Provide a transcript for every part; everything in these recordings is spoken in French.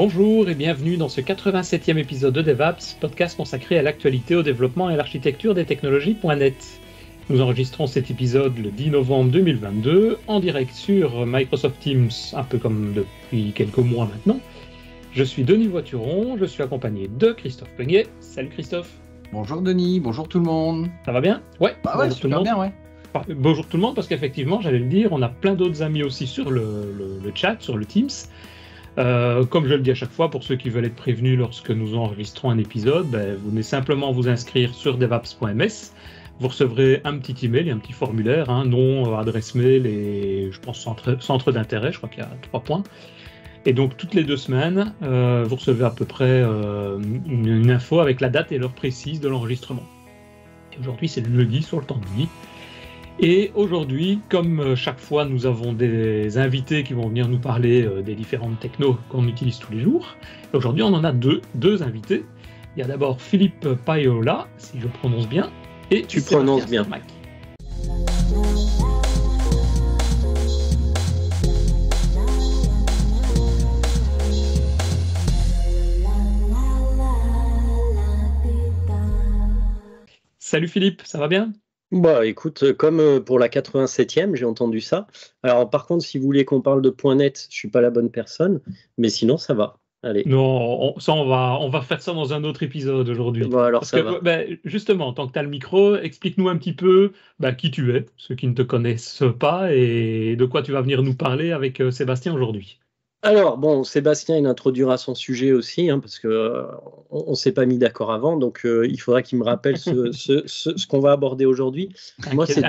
Bonjour et bienvenue dans ce 87e épisode de DevApps, podcast consacré à l'actualité, au développement et à l'architecture des technologies.net. Nous enregistrons cet épisode le 10 novembre 2022, en direct sur Microsoft Teams, un peu comme depuis quelques mois maintenant. Je suis Denis Voituron, je suis accompagné de Christophe Peguet. Salut Christophe. Bonjour Denis, bonjour tout le monde. Ça va bien? Ouais, super bien, ouais. Bonjour tout le monde, parce qu'effectivement, j'allais le dire, on a plein d'autres amis aussi sur le chat, sur le Teams. Comme je le dis à chaque fois, pour ceux qui veulent être prévenus lorsque nous enregistrons un épisode, vous venez simplement vous inscrire sur devaps.ms. Vous recevrez un petit email et un petit formulaire, nom, adresse mail et je pense centre d'intérêt, je crois qu'il y a 3 points. Et donc toutes les 2 semaines, vous recevez à peu près une info avec la date et l'heure précise de l'enregistrement. Et aujourd'hui c'est le jeudi sur le temps de nuit. Et aujourd'hui, comme chaque fois, nous avons des invités qui vont venir nous parler des différentes technos qu'on utilise tous les jours. Et aujourd'hui, on en a deux invités. Il y a d'abord Philippe Payola, si je prononce bien, et tu prononces bien. Mac. Salut Philippe, ça va bien ? Bah écoute, comme pour la 87e, j'ai entendu ça. Alors par contre, si vous voulez qu'on parle de .NET, je suis pas la bonne personne, mais sinon ça va. Allez. Non, on va faire ça dans un autre épisode aujourd'hui. Bon, alors ça va. Justement, tant que tu as le micro, explique-nous un petit peu qui tu es, ceux qui ne te connaissent pas, et de quoi tu vas venir nous parler avec Sébastien aujourd'hui. Alors, bon, Sébastien, il introduira son sujet aussi, parce que on s'est pas mis d'accord avant, donc il faudra qu'il me rappelle ce qu'on va aborder aujourd'hui. Moi, c'est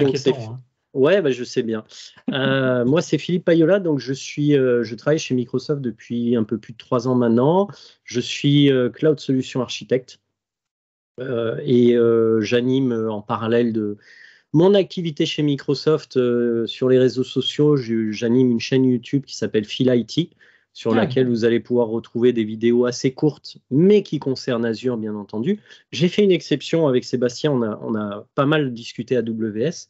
Ouais, je sais bien. Moi, c'est Philippe Payola, donc je travaille chez Microsoft depuis un peu plus de 3 ans maintenant. Je suis Cloud Solution Architect et j'anime en parallèle de mon activité chez Microsoft sur les réseaux sociaux. J'anime une chaîne YouTube qui s'appelle Phil IT, sur laquelle vous allez pouvoir retrouver des vidéos assez courtes, mais qui concernent Azure, bien entendu. J'ai fait une exception avec Sébastien, on a pas mal discuté AWS.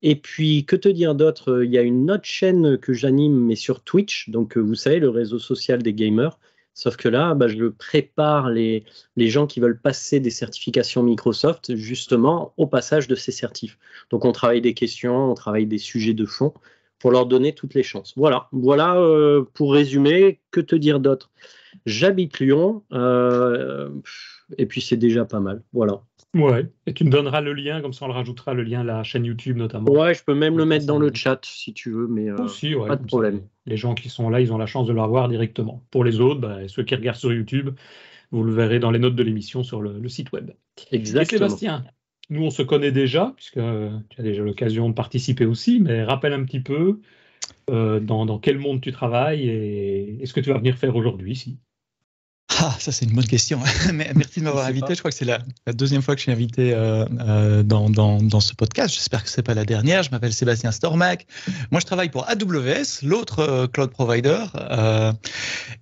Et puis, que te dire d'autre ? Il y a une autre chaîne que j'anime, mais sur Twitch, donc vous savez, le réseau social des gamers. Sauf que là, je prépare les gens qui veulent passer des certifications Microsoft, justement, au passage de ces certifs. Donc, on travaille des questions, on travaille des sujets de fond pour leur donner toutes les chances. Voilà pour résumer, que te dire d'autre ? J'habite Lyon, et puis c'est déjà pas mal. Voilà. Ouais, et tu me donneras le lien, comme ça on le rajoutera, le lien à la chaîne YouTube notamment. Ouais, je peux même le mettre dans le chat si tu veux, mais aussi, pas de problème. Ça, les gens qui sont là, ils ont la chance de le voir directement. Pour les autres, ceux qui regardent sur YouTube, vous le verrez dans les notes de l'émission sur le site web. Exactement. Et Sébastien, nous on se connaît déjà, puisque tu as déjà l'occasion de participer aussi, mais rappelle un petit peu dans quel monde tu travailles et ce que tu vas venir faire aujourd'hui ici. Ah, ça c'est une bonne question. Merci de m'avoir invité. Je crois que c'est la 2e fois que je suis invité dans ce podcast. J'espère que c'est pas la dernière. Je m'appelle Sébastien Stormack. Moi, je travaille pour AWS, l'autre cloud provider,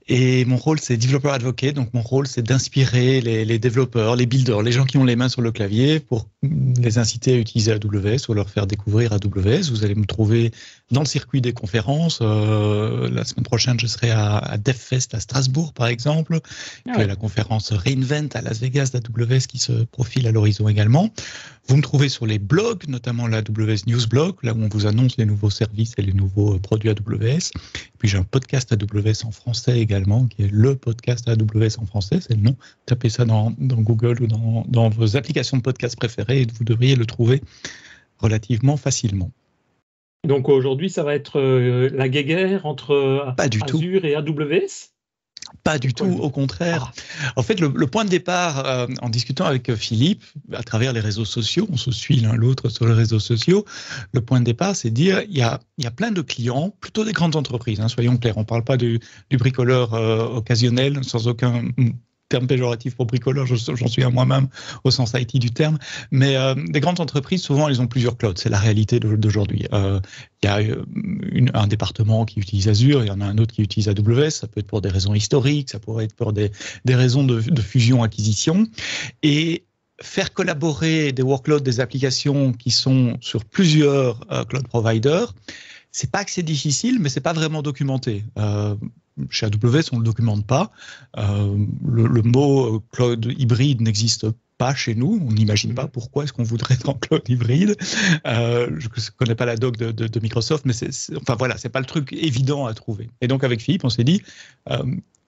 et mon rôle c'est developer advocate. Donc mon rôle c'est d'inspirer les développeurs, les builders, les gens qui ont les mains sur le clavier, pour les inciter à utiliser AWS ou leur faire découvrir AWS. Vous allez me trouver dans le circuit des conférences. La semaine prochaine, je serai à DevFest à Strasbourg, par exemple. Puis la conférence Reinvent à Las Vegas d'AWS qui se profile à l'horizon également. Vous me trouvez sur les blogs, notamment l'AWS News Blog, là où on vous annonce les nouveaux services et les nouveaux produits AWS. Et puis j'ai un podcast AWS en français également, qui est le podcast AWS en français, c'est le nom. Tapez ça dans Google ou dans vos applications de podcast préférées et vous devriez le trouver relativement facilement. Donc aujourd'hui, ça va être la guéguerre entre Azure et AWS ? Pas du tout, au contraire. En fait, le point de départ, en discutant avec Philippe, à travers les réseaux sociaux, on se suit l'un l'autre sur les réseaux sociaux, le point de départ, c'est de dire il y a plein de clients, plutôt des grandes entreprises, soyons clairs, on ne parle pas du bricoleur occasionnel, sans aucun terme péjoratif pour bricoleur, j'en suis à moi-même au sens IT du terme, mais des grandes entreprises, souvent, elles ont plusieurs clouds, c'est la réalité d'aujourd'hui. Il y a un département qui utilise Azure, il y en a un autre qui utilise AWS, ça peut être pour des raisons historiques, ça pourrait être pour des raisons de fusion-acquisition, et faire collaborer des workloads, des applications qui sont sur plusieurs cloud providers, c'est pas que c'est difficile, mais c'est pas vraiment documenté. chez AWS, on ne le documente pas. Le mot cloud hybride n'existe pas chez nous. On n'imagine pas pourquoi est-ce qu'on voudrait être en cloud hybride. Je ne connais pas la doc de Microsoft, mais c'est pas le truc évident à trouver. Et donc, avec Philippe, on s'est dit,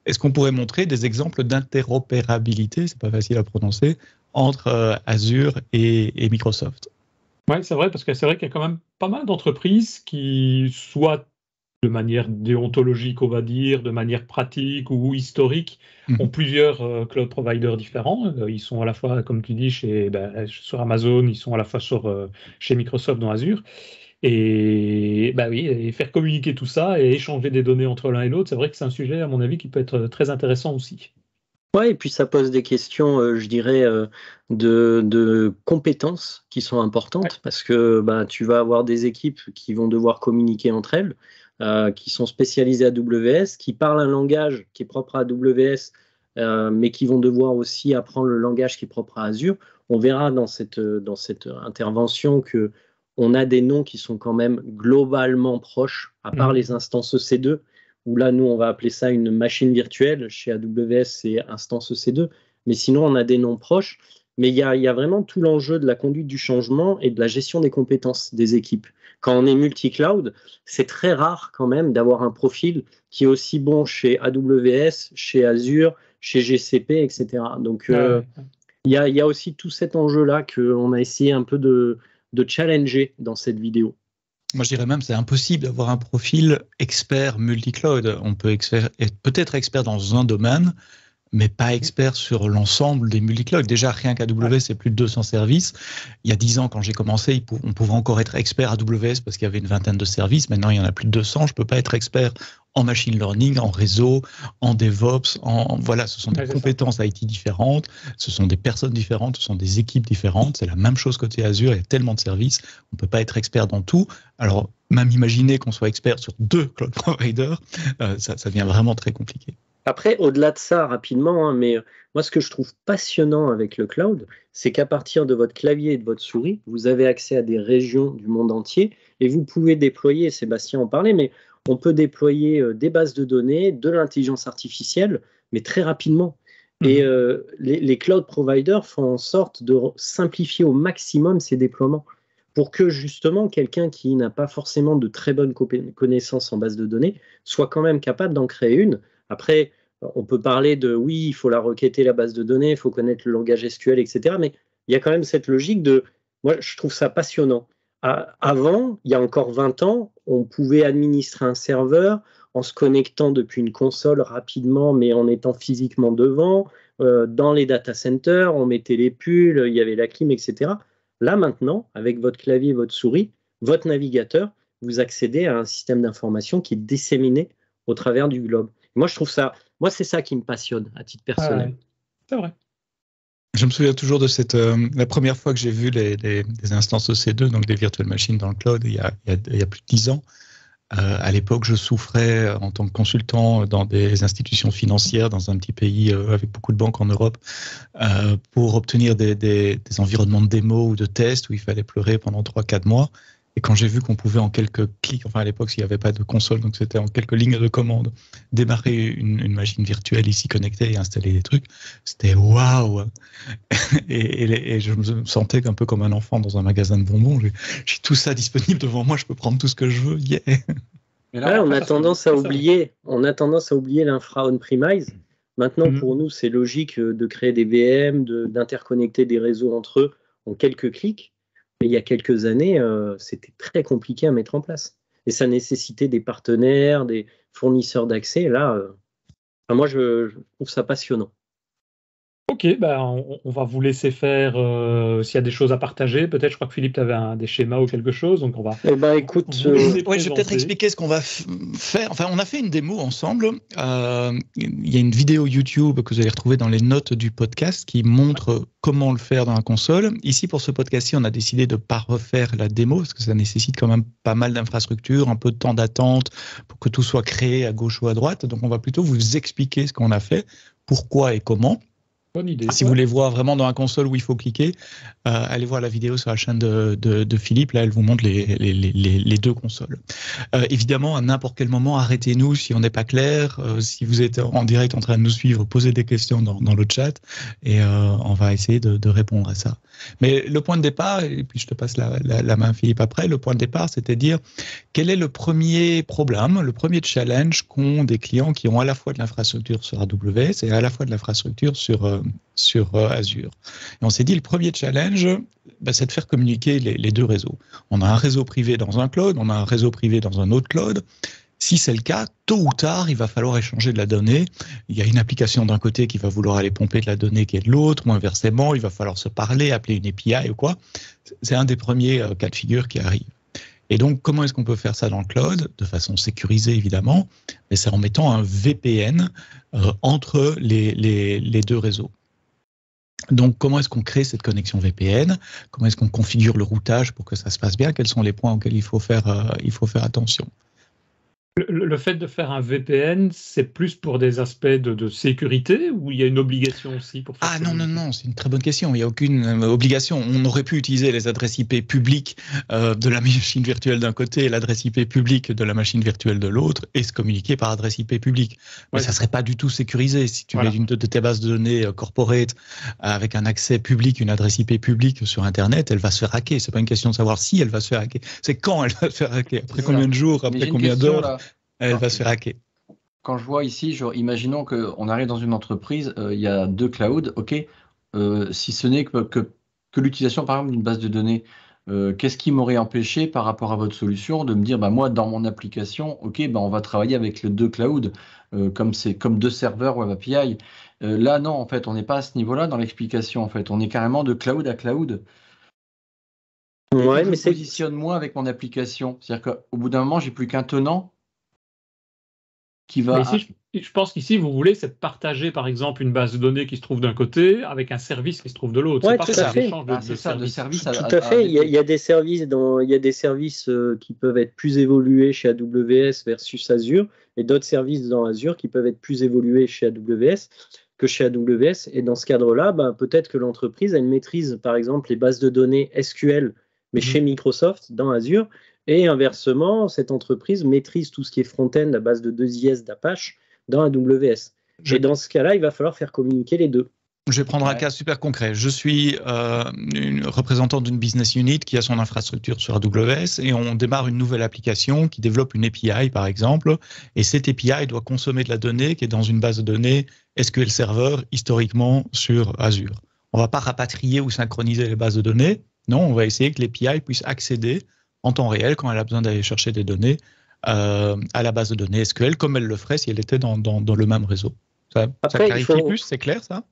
est-ce qu'on pourrait montrer des exemples d'interopérabilité, c'est pas facile à prononcer, entre Azure et Microsoft? Oui, c'est vrai, parce que c'est vrai qu'il y a quand même pas mal d'entreprises qui, soit de manière déontologique, on va dire, de manière pratique ou historique, ont plusieurs cloud providers différents. Ils sont à la fois, comme tu dis, sur Amazon, ils sont à la fois chez Microsoft dans Azure. Et faire communiquer tout ça et échanger des données entre l'un et l'autre, c'est vrai que c'est un sujet, à mon avis, qui peut être très intéressant aussi. Ouais, et puis ça pose des questions, je dirais, de compétences qui sont importantes, parce que tu vas avoir des équipes qui vont devoir communiquer entre elles, qui sont spécialisées AWS, qui parlent un langage qui est propre à AWS, mais qui vont devoir aussi apprendre le langage qui est propre à Azure. On verra dans cette intervention que on a des noms qui sont quand même globalement proches, à part les instances EC2, où là, nous, on va appeler ça une machine virtuelle. Chez AWS, c'est instance EC2. Mais sinon, on a des noms proches. Mais il y a vraiment tout l'enjeu de la conduite du changement et de la gestion des compétences des équipes. Quand on est multi-cloud, c'est très rare quand même d'avoir un profil qui est aussi bon chez AWS, chez Azure, chez GCP, etc. Donc, il y a aussi tout cet enjeu-là qu'on a essayé un peu de challenger dans cette vidéo. Moi, je dirais même que c'est impossible d'avoir un profil expert multi-cloud. On peut être peut-être expert dans un domaine, mais pas expert sur l'ensemble des multi-clouds. Déjà, rien qu'AWS, c'est plus de 200 services. Il y a 10 ans, quand j'ai commencé, on pouvait encore être expert AWS parce qu'il y avait une vingtaine de services. Maintenant, il y en a plus de 200. Je ne peux pas être expert en machine learning, en réseau, en DevOps. Voilà, ce sont des compétences IT différentes, ce sont des personnes différentes, ce sont des équipes différentes. C'est la même chose côté Azure. Il y a tellement de services. On ne peut pas être expert dans tout. Alors, même imaginer qu'on soit expert sur 2 cloud providers, ça devient vraiment très compliqué. Après, au-delà de ça, rapidement, mais moi, ce que je trouve passionnant avec le cloud, c'est qu'à partir de votre clavier et de votre souris, vous avez accès à des régions du monde entier et vous pouvez déployer, Sébastien en parlait, mais on peut déployer des bases de données, de l'intelligence artificielle, mais très rapidement. Et les cloud providers font en sorte de simplifier au maximum ces déploiements pour que justement quelqu'un qui n'a pas forcément de très bonnes connaissances en base de données soit quand même capable d'en créer une. Après, on peut parler de oui, il faut la requêter, la base de données, il faut connaître le langage SQL, etc. Mais il y a quand même cette logique de... Moi, je trouve ça passionnant. Avant, il y a encore 20 ans, on pouvait administrer un serveur en se connectant depuis une console rapidement, mais en étant physiquement devant. Dans les data centers, on mettait les pulls, il y avait la clim, etc. Là, maintenant, avec votre clavier, votre souris, votre navigateur, vous accédez à un système d'information qui est disséminé au travers du globe. Moi, je trouve ça, c'est ça qui me passionne à titre personnel. C'est vrai. Je me souviens toujours de la première fois que j'ai vu des instances EC2, donc des virtual machines dans le cloud, il y a plus de 10 ans. À l'époque, je souffrais en tant que consultant dans des institutions financières dans un petit pays avec beaucoup de banques en Europe pour obtenir des environnements de démo ou de tests où il fallait pleurer pendant 3-4 mois. Et quand j'ai vu qu'on pouvait en quelques clics, enfin à l'époque il n'y avait pas de console, donc c'était en quelques lignes de commande, démarrer une machine virtuelle ici connectée et installer des trucs, c'était waouh. Et je me sentais un peu comme un enfant dans un magasin de bonbons. J'ai tout ça disponible devant moi, je peux prendre tout ce que je veux. Yeah. Mais là, on a tendance à oublier l'infra on-premise. Maintenant, pour nous, c'est logique de créer des VM, d'interconnecter des réseaux entre eux en quelques clics. Mais il y a quelques années, c'était très compliqué à mettre en place. Et ça nécessitait des partenaires, des fournisseurs d'accès. Là, moi, je trouve ça passionnant. Ok, on va vous laisser faire s'il y a des choses à partager. Peut-être, je crois que Philippe, tu avais des schémas ou quelque chose. Donc on va. Écoute, je vais peut-être expliquer ce qu'on va faire. Enfin, on a fait une démo ensemble. Il y a une vidéo YouTube que vous allez retrouver dans les notes du podcast qui montre comment le faire dans la console. Ici, pour ce podcast-ci, on a décidé de ne pas refaire la démo parce que ça nécessite quand même pas mal d'infrastructures, un peu de temps d'attente pour que tout soit créé à gauche ou à droite. Donc, on va plutôt vous expliquer ce qu'on a fait, pourquoi et comment. Bonne idée. Si vous voulez voir vraiment dans la console où il faut cliquer, allez voir la vidéo sur la chaîne de Philippe. Là, elle vous montre les deux consoles. Évidemment, à n'importe quel moment, arrêtez-nous si on n'est pas clair. Si vous êtes en direct en train de nous suivre, posez des questions dans le chat et on va essayer de répondre à ça. Mais le point de départ, et puis je te passe la main Philippe après, le point de départ, c'était de dire quel est le premier problème, le premier challenge qu'ont des clients qui ont à la fois de l'infrastructure sur AWS et à la fois de l'infrastructure sur Azure. Et on s'est dit, le premier challenge, c'est de faire communiquer les deux réseaux. On a un réseau privé dans un cloud, on a un réseau privé dans un autre cloud. Si c'est le cas, tôt ou tard, il va falloir échanger de la donnée. Il y a une application d'un côté qui va vouloir aller pomper de la donnée qui est de l'autre, ou inversement, il va falloir se parler, appeler une API ou quoi. C'est un des premiers cas de figure qui arrive. Et donc, comment est-ce qu'on peut faire ça dans le cloud? De façon sécurisée, évidemment, mais c'est en mettant un VPN entre les deux réseaux. Donc, comment est-ce qu'on crée cette connexion VPN? Comment est-ce qu'on configure le routage pour que ça se passe bien? Quels sont les points auxquels il faut faire attention? Le fait de faire un VPN, c'est plus pour des aspects de sécurité ou il y a une obligation aussi pour faire ça? Non, c'est une très bonne question. Il n'y a aucune obligation. On aurait pu utiliser les adresses IP publiques de la machine virtuelle d'un côté et l'adresse IP publique de la machine virtuelle de l'autre et se communiquer par adresse IP publique. Mais ça ne serait pas du tout sécurisé. Si tu mets une de tes bases de données corporate avec un accès public, une adresse IP publique sur Internet, elle va se faire hacker. Ce n'est pas une question de savoir si elle va se faire hacker. C'est quand elle va se faire hacker. Après combien de jours, après combien d'heures elle va se faire hacker. Quand je vois ici, imaginons qu'on arrive dans une entreprise, il y a deux clouds, ok. Si ce n'est que l'utilisation, par exemple, d'une base de données, qu'est-ce qui m'aurait empêché par rapport à votre solution de me dire, moi, dans mon application, ok, on va travailler avec les deux clouds, comme deux serveurs Web API. Là, non, en fait, on n'est pas à ce niveau-là dans l'explication. En fait, on est carrément de cloud à cloud. Ouais, mais je positionne moi avec mon application. C'est-à-dire qu'au bout d'un moment, j'ai plus qu'un tenant qui va. Ici, je pense qu'ici, vous voulez, c'est de partager, par exemple, une base de données qui se trouve d'un côté avec un service qui se trouve de l'autre. Ouais, c'est tout à fait. De service. Tout à fait. Il y a des services qui peuvent être plus évolués chez AWS versus Azure et d'autres services dans Azure qui peuvent être plus évolués chez AWS que chez AWS. Et dans ce cadre-là, peut-être que l'entreprise a une maîtrise, par exemple, les bases de données SQL, mais chez Microsoft, dans Azure. Et inversement, cette entreprise maîtrise tout ce qui est front-end à base de 2IS d'Apache dans AWS. Et dans ce cas-là, il va falloir faire communiquer les deux. Je vais prendre un cas super concret. Je suis une représentante d'une business unit qui a son infrastructure sur AWS et on démarre une nouvelle application qui développe une API, par exemple. Et cette API doit consommer de la donnée qui est dans une base de données SQL Server historiquement sur Azure. On ne va pas rapatrier ou synchroniser les bases de données. Non, on va essayer que l'API puisse accéder en temps réel, quand elle a besoin d'aller chercher des données, à la base de données SQL, comme elle le ferait si elle était dans le même réseau. Ça clarifie plus, c'est clair ça?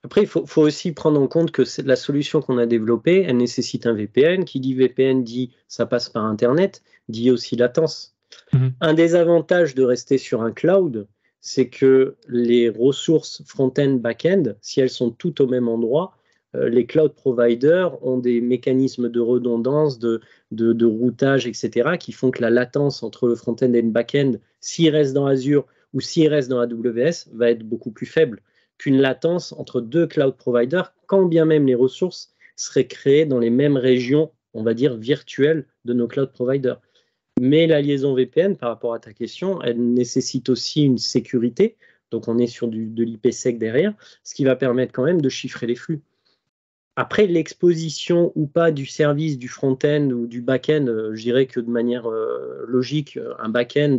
Après, il faut aussi prendre en compte que la solution qu'on a développée, elle nécessite un VPN. Qui dit VPN dit ça passe par Internet, dit aussi latence. Un des avantages de rester sur un cloud, c'est que les ressources front-end, back-end, si elles sont toutes au même endroit, les cloud providers ont des mécanismes de redondance, de routage, etc., qui font que la latence entre le front-end et le back-end, s'il reste dans Azure ou s'il reste dans AWS, va être beaucoup plus faible qu'une latence entre deux cloud providers, quand bien même les ressources seraient créées dans les mêmes régions, on va dire, virtuelles de nos cloud providers. Mais la liaison VPN, par rapport à ta question, elle nécessite aussi une sécurité, donc on est sur de l'IPsec derrière, ce qui va permettre quand même de chiffrer les flux. Après, l'exposition ou pas du service du front-end ou du back-end, je dirais que de manière logique, un back-end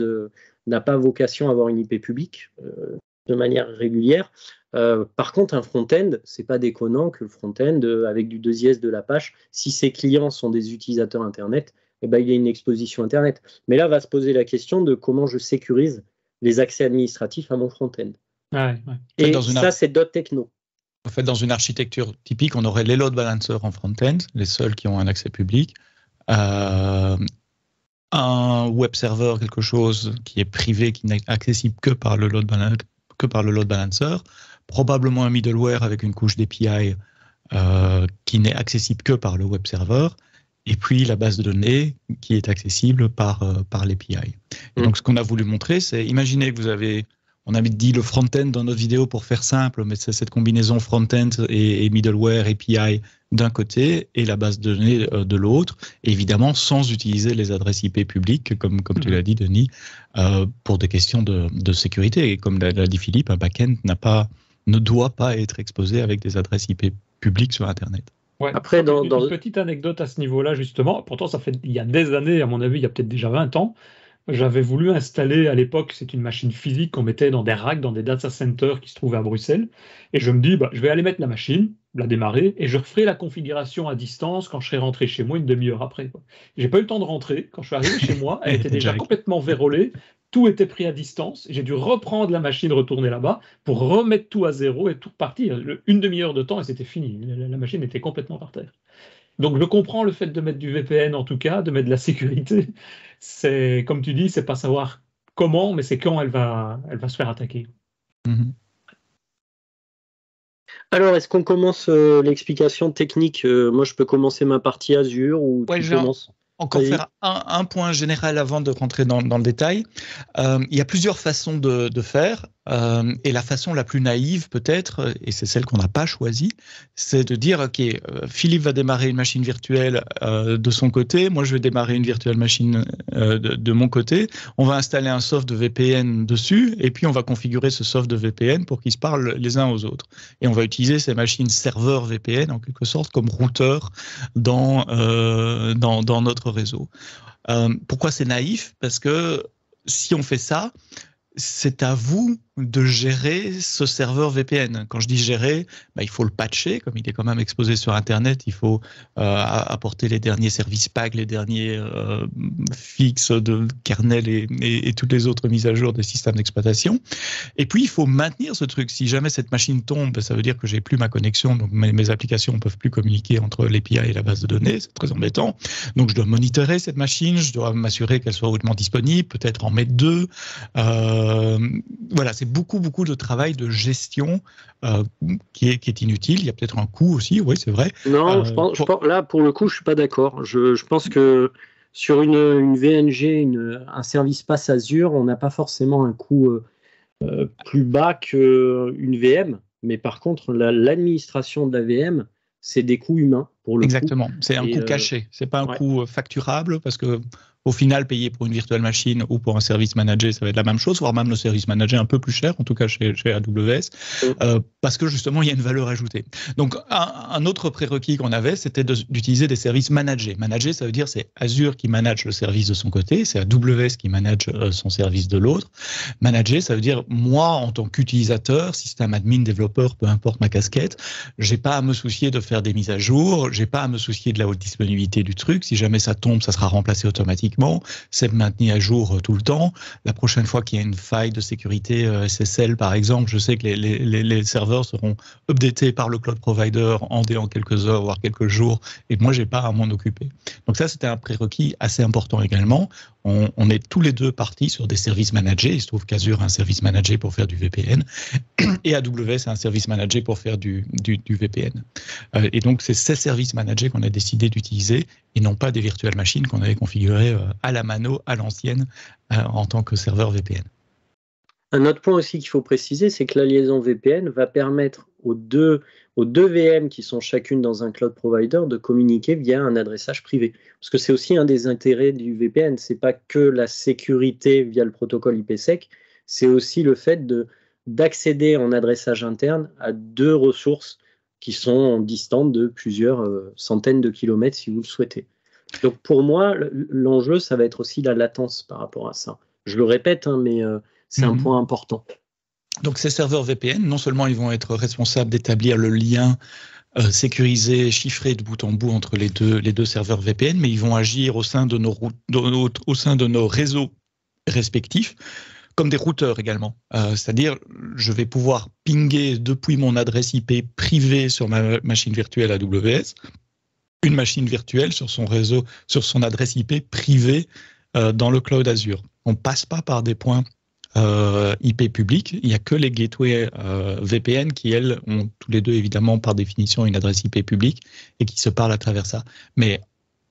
n'a pas vocation à avoir une IP publique de manière régulière. Par contre, un front-end, c'est pas déconnant que le front-end, avec du 2IS de l'Apache, si ses clients sont des utilisateurs Internet, il y a une exposition Internet. Mais là, va se poser la question de comment je sécurise les accès administratifs à mon front-end. Et ça, c'est d'autres technos. En fait, dans une architecture typique, on aurait les load balancers en front-end, les seuls qui ont un accès public, un web server, quelque chose qui est privé, qui n'est accessible que par le load balancer, probablement un middleware avec une couche d'API qui n'est accessible que par le web server, et puis la base de données qui est accessible par l'API. Et donc, ce qu'on a voulu montrer, c'est, imaginez que vous avez on avait dit le front-end dans notre vidéo pour faire simple, mais c'est cette combinaison front-end et middleware, API d'un côté et la base de données de l'autre, évidemment sans utiliser les adresses IP publiques, comme tu l'as dit, Denis, pour des questions de sécurité. Et comme l'a dit Philippe, un back-end ne doit pas être exposé avec des adresses IP publiques sur Internet. Ouais. Après, une petite anecdote à ce niveau-là, justement, pourtant ça fait il y a des années, à mon avis, il y a peut-être déjà 20 ans, j'avais voulu installer, à l'époque, c'est une machine physique qu'on mettait dans des racks, dans des data centers qui se trouvaient à Bruxelles, et je me dis, je vais aller mettre la machine, la démarrer, et je referai la configuration à distance quand je serai rentré chez moi une demi-heure après. J'ai pas eu le temps de rentrer, quand je suis arrivé chez moi, elle était déjà complètement vérolée, tout était pris à distance, j'ai dû reprendre la machine, retourner là-bas, pour remettre tout à zéro et tout repartir. Une demi-heure de temps et c'était fini, la machine était complètement par terre. Donc je comprends le fait de mettre du VPN en tout cas, de mettre de la sécurité. C'est comme tu dis, c'est pas savoir comment, mais c'est quand elle va se faire attaquer. Mm-hmm. Alors, est-ce qu'on commence l'explication technique? Moi, je peux commencer ma partie Azure ou tu commences? Encore faire un point général avant de rentrer dans le détail. Il y a plusieurs façons de faire. Et la façon la plus naïve peut-être, et c'est celle qu'on n'a pas choisie, c'est de dire ok, Philippe va démarrer une machine virtuelle de son côté, moi je vais démarrer une virtuelle machine de mon côté, on va installer un soft de VPN dessus, et puis on va configurer ce soft de VPN pour qu'ils se parlent les uns aux autres. Et on va utiliser ces machines serveurs VPN en quelque sorte comme routeur dans notre réseau. Pourquoi c'est naïf? Parce que si on fait ça, c'est à vous de gérer ce serveur VPN. Quand je dis gérer, il faut le patcher, comme il est quand même exposé sur Internet, il faut apporter les derniers services PAG, les derniers fixes de kernel et toutes les autres mises à jour des systèmes d'exploitation. Et puis, il faut maintenir ce truc. Si jamais cette machine tombe, ça veut dire que j'ai plus ma connexion, donc mes applications ne peuvent plus communiquer entre l'API et la base de données, c'est très embêtant. Donc, je dois monitorer cette machine, je dois m'assurer qu'elle soit hautement disponible, peut-être en mettre deux. Voilà, c'est beaucoup de travail de gestion qui est inutile. Il y a peut-être un coût aussi, oui, c'est vrai. Non, je pense, là, pour le coup, je ne suis pas d'accord. Je pense que sur une VNG, un service pass Azure, on n'a pas forcément un coût plus bas qu'une VM. Mais par contre, l'administration de la VM, c'est des coûts humains pour le Exactement, c'est un coût caché. Ce n'est pas un coût facturable parce que au final, payer pour une virtual machine ou pour un service managé, ça va être la même chose, voire même le service managé un peu plus cher, en tout cas chez AWS, parce que justement, il y a une valeur ajoutée. Donc, un autre prérequis qu'on avait, c'était d'utiliser des services managés. Manager, ça veut dire c'est Azure qui manage le service de son côté, c'est AWS qui manage son service de l'autre. Manager, ça veut dire moi, en tant qu'utilisateur, système admin, développeur, peu importe ma casquette, j'ai pas à me soucier de faire des mises à jour, j'ai pas à me soucier de la haute disponibilité du truc. Si jamais ça tombe, ça sera remplacé automatiquement. C'est maintenu à jour tout le temps. La prochaine fois qu'il y a une faille de sécurité SSL, par exemple, je sais que les serveurs seront updatés par le cloud provider en quelques heures, voire quelques jours, et moi, j'ai pas à m'en occuper. Donc ça, c'était un prérequis assez important également. On est tous les deux partis sur des services managés. Il se trouve qu'Azure a un service managé pour faire du VPN et AWS a un service managé pour faire du VPN. Et donc, c'est ces services managés qu'on a décidé d'utiliser et non pas des virtuelles machines qu'on avait configurées à la mano, à l'ancienne, en tant que serveur VPN. Un autre point aussi qu'il faut préciser, c'est que la liaison VPN va permettre aux deux VM qui sont chacune dans un cloud provider de communiquer via un adressage privé. Parce que c'est aussi un des intérêts du VPN. Ce n'est pas que la sécurité via le protocole IPsec, c'est aussi le fait d'accéder en adressage interne à deux ressources qui sont distantes de plusieurs centaines de kilomètres si vous le souhaitez. Donc pour moi, l'enjeu, ça va être aussi la latence par rapport à ça. Je le répète, mais c'est un point important. Donc ces serveurs VPN, non seulement ils vont être responsables d'établir le lien sécurisé, chiffré de bout en bout entre les deux serveurs VPN, mais ils vont agir au sein de nos réseaux respectifs, comme des routeurs également. C'est-à-dire, je vais pouvoir pinguer depuis mon adresse IP privée sur ma machine virtuelle AWS, une machine virtuelle sur son réseau, sur son adresse IP privée dans le cloud Azure. On ne passe pas par des points IP publics. Il n'y a que les gateways VPN qui, elles, ont tous les deux, évidemment, par définition, une adresse IP publique et qui se parlent à travers ça. Mais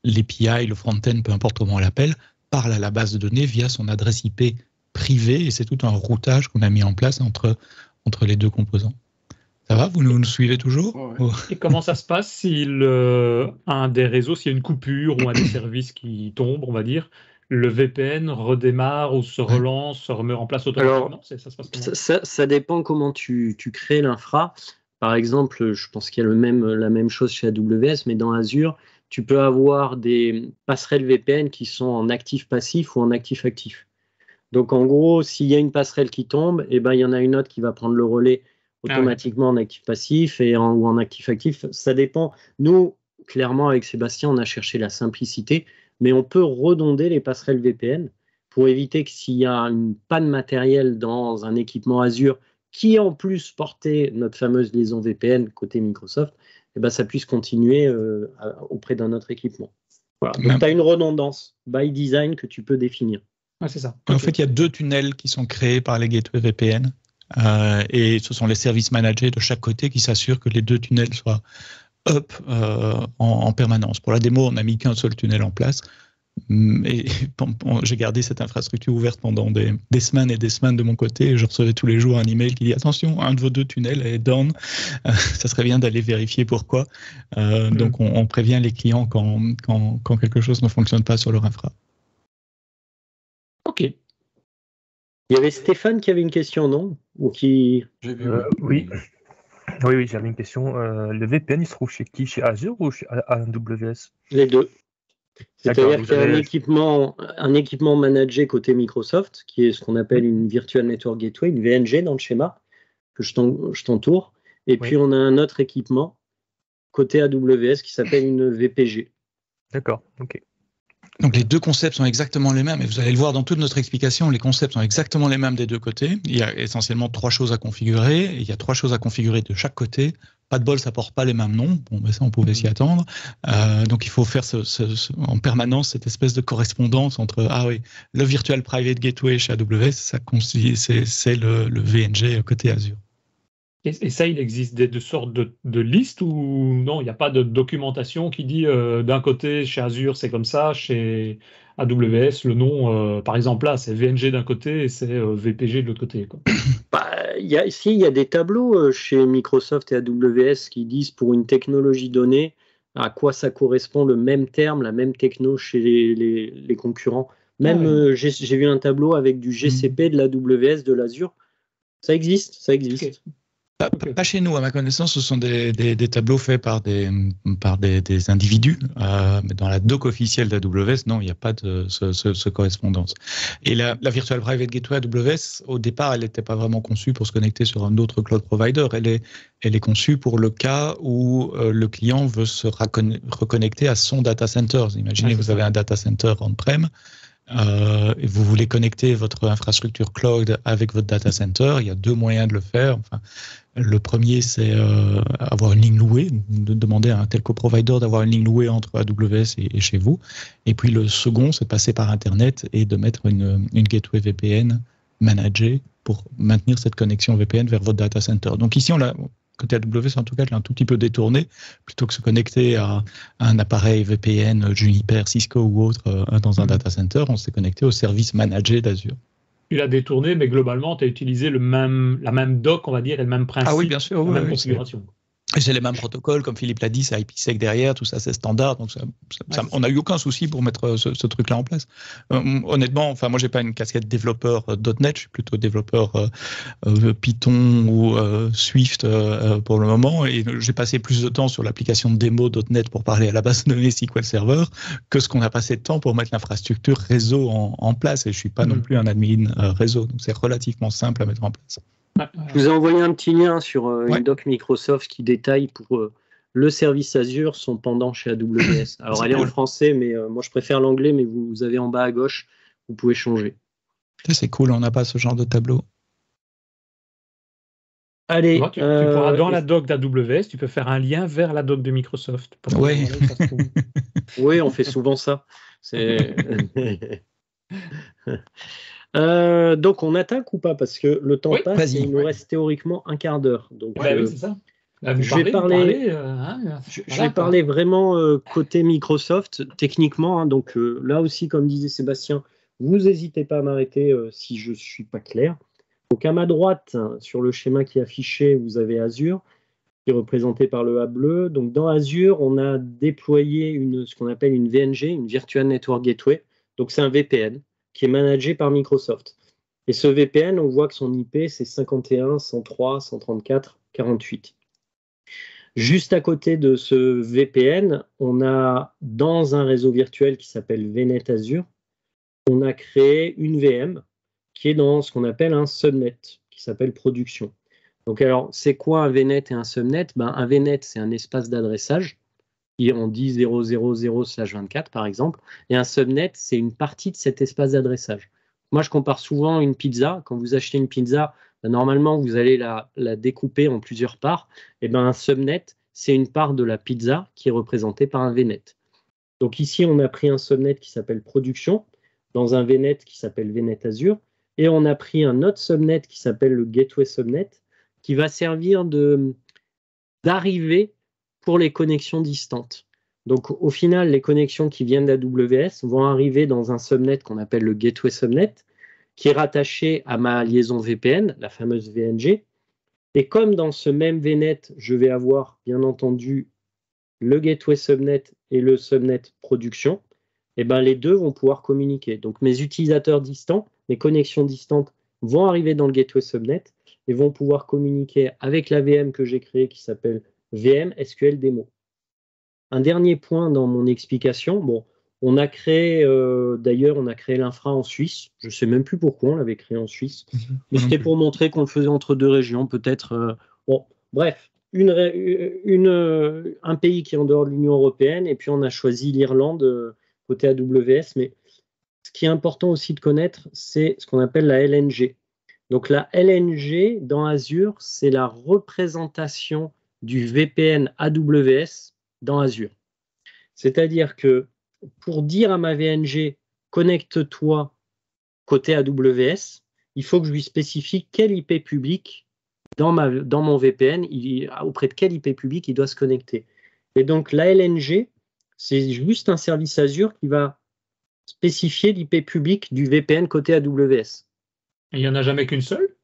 l'API, le front-end, peu importe comment on l'appelle, parle à la base de données via son adresse IP privée et c'est tout un routage qu'on a mis en place entre les deux composants. Ça va, vous nous suivez toujours? Ouais. Et comment ça se passe si un des réseaux, s'il y a une coupure ou un des services qui tombe, on va dire, le VPN redémarre ou se relance, se remet en place automatiquement? Alors, ça se passe comment? ça dépend comment tu crées l'infra. Par exemple, je pense qu'il y a la même chose chez AWS, mais dans Azure, tu peux avoir des passerelles VPN qui sont en actif-passif ou en actif-actif. Donc, en gros, s'il y a une passerelle qui tombe, il y en a une autre qui va prendre le relais automatiquement en actif-passif ou en actif-actif. Ça dépend. Nous, clairement, avec Sébastien, on a cherché la simplicité, mais on peut redonder les passerelles VPN pour éviter que s'il y a une panne matérielle dans un équipement Azure qui en plus portait notre fameuse liaison VPN côté Microsoft, ça puisse continuer auprès d'un autre équipement. Voilà. Donc, tu as une redondance by design que tu peux définir. Ah, c'est ça. En fait, il y a 2 tunnels qui sont créés par les gateways VPN et ce sont les services managés de chaque côté qui s'assurent que les 2 tunnels soient up en permanence. Pour la démo, on n'a mis qu'un seul tunnel en place. Et j'ai gardé cette infrastructure ouverte pendant des semaines et des semaines de mon côté et je recevais tous les jours un email qui dit attention, un de vos 2 tunnels est down, ça serait bien d'aller vérifier pourquoi. Donc on prévient les clients quand quelque chose ne fonctionne pas sur leur infra. Ok. Il y avait Stéphane qui avait une question, non? Ou qui... Oui, j'avais une question. Le VPN, il se trouve chez qui? Chez Azure ou chez AWS? Les deux. C'est-à-dire qu'il y a D'accord, un équipement managé côté Microsoft, qui est ce qu'on appelle une Virtual Network Gateway, une VNG dans le schéma, que je t'entoure. Et puis, on a un autre équipement côté AWS qui s'appelle une VPG. D'accord, ok. Donc les 2 concepts sont exactement les mêmes et vous allez le voir dans toute notre explication, les concepts sont exactement les mêmes des 2 côtés. Il y a essentiellement 3 choses à configurer et il y a 3 choses à configurer de chaque côté. Pas de bol, ça porte pas les mêmes noms. Bon, ben ça, on pouvait s'y attendre. Donc il faut faire en permanence cette espèce de correspondance entre le Virtual Private Gateway chez AWS, c'est le VNG côté Azure. Et ça, il existe des sortes de listes ou non, il n'y a pas de documentation qui dit d'un côté, chez Azure, c'est comme ça, chez AWS, le nom, par exemple, là, c'est VNG d'un côté et c'est VPG de l'autre côté, quoi. Il y a des tableaux chez Microsoft et AWS qui disent pour une technologie donnée à quoi ça correspond le même terme, la même techno chez les concurrents. Même j'ai vu un tableau avec du GCP, de l'AWS, de l'Azure. Ça existe. Okay. Pas chez nous, à ma connaissance, ce sont des tableaux faits par des individus, mais dans la doc officielle d'AWS, non, il n'y a pas de ce correspondance. Et la Virtual Private Gateway AWS, au départ, elle n'était pas vraiment conçue pour se connecter sur un autre cloud provider. Elle est conçue pour le cas où le client veut se reconnecter à son data center. Imaginez, vous avez un data center on-prem. Et vous voulez connecter votre infrastructure cloud avec votre data center, il y a 2 moyens de le faire. Enfin, le premier, c'est avoir une ligne louée, de demander à un telco provider d'avoir une ligne louée entre AWS et chez vous. Et puis le second, c'est de passer par Internet et de mettre une gateway VPN managée pour maintenir cette connexion VPN vers votre data center. Donc ici, côté AWS, en tout cas, je l'ai un tout petit peu détourné. Plutôt que se connecter à un appareil VPN, Juniper, Cisco ou autre dans un data center, on s'est connecté au service managé d'Azure. Tu l'as détourné, mais globalement, tu as utilisé la même doc, on va dire, et le même principe, oui, bien sûr, la même configuration. J'ai les mêmes protocoles, comme Philippe l'a dit, c'est IPsec derrière, tout ça c'est standard, donc on n'a eu aucun souci pour mettre ce truc-là en place. Honnêtement, moi j'ai pas une casquette développeur .NET, je suis plutôt développeur Python ou Swift pour le moment, et j'ai passé plus de temps sur l'application de démo .NET pour parler à la base de données SQL Server que ce qu'on a passé de temps pour mettre l'infrastructure réseau en place, et je suis pas non plus un admin réseau, donc c'est relativement simple à mettre en place. Je vous ai envoyé un petit lien sur une doc Microsoft qui détaille pour le service Azure son pendant chez AWS. Alors elle est en français, mais moi je préfère l'anglais, mais vous avez en bas à gauche, vous pouvez changer. C'est cool, on n'a pas ce genre de tableau. Allez, tu pourras dans la doc d'AWS, tu peux faire un lien vers la doc de Microsoft. Oui. Oui, on fait souvent ça. Donc on attaque ou pas, parce que le temps passe et il nous reste théoriquement un quart d'heure. Donc oui, c'est ça. Je vais parler vraiment côté Microsoft techniquement. Donc là aussi, comme disait Sébastien, Vous n'hésitez pas à m'arrêter si je ne suis pas clair. Donc à ma droite, sur le schéma qui est affiché, vous avez Azure, qui est représenté par le A bleu. Donc dans Azure, on a déployé ce qu'on appelle une VNG, une Virtual Network Gateway. Donc c'est un VPN qui est managé par Microsoft. Et ce VPN, on voit que son IP, c'est 51.103.134.48. Juste à côté de ce VPN, on a dans un réseau virtuel qui s'appelle VNet Azure, on a créé une VM qui est dans ce qu'on appelle un subnet, qui s'appelle production. Donc alors, c'est quoi un VNet et un subnet? Un VNet, c'est un espace d'adressage, qui on dit 000/24 par exemple, et un subnet, c'est une partie de cet espace d'adressage. Moi, je compare souvent une pizza. Quand vous achetez une pizza, normalement, vous allez la découper en plusieurs parts. Et un subnet, c'est une part de la pizza qui est représentée par un VNet. Donc ici, on a pris un subnet qui s'appelle production, dans un VNet qui s'appelle VNet Azure, et on a pris un autre subnet qui s'appelle le Gateway Subnet, qui va servir d'arrivée pour les connexions distantes. Donc au final, les connexions qui viennent d'AWS vont arriver dans un subnet qu'on appelle le Gateway Subnet, qui est rattaché à ma liaison VPN, la fameuse VNG. Et comme dans ce même VNet, je vais avoir bien entendu le Gateway Subnet et le Subnet Production, les deux vont pouvoir communiquer. Donc mes utilisateurs distants, mes connexions distantes vont arriver dans le Gateway Subnet et vont pouvoir communiquer avec la VM que j'ai créée qui s'appelle VM SQL Demo. Un dernier point dans mon explication, on a créé l'infra en Suisse. Je ne sais même plus pourquoi on l'avait créé en Suisse, mais c'était pour montrer qu'on le faisait entre deux régions, peut-être. Bref, un pays qui est en dehors de l'Union européenne, et puis on a choisi l'Irlande côté AWS. Mais ce qui est important aussi de connaître, c'est ce qu'on appelle la LNG. Donc la LNG dans Azure, c'est la représentation du VPN AWS dans Azure. C'est-à-dire que pour dire à ma VNG, connecte-toi côté AWS, il faut que je lui spécifie quel IP public dans mon VPN, auprès de quel IP public il doit se connecter. Et donc la LNG, c'est juste un service Azure qui va spécifier l'IP public du VPN côté AWS. Et il n'y en a jamais qu'une seule?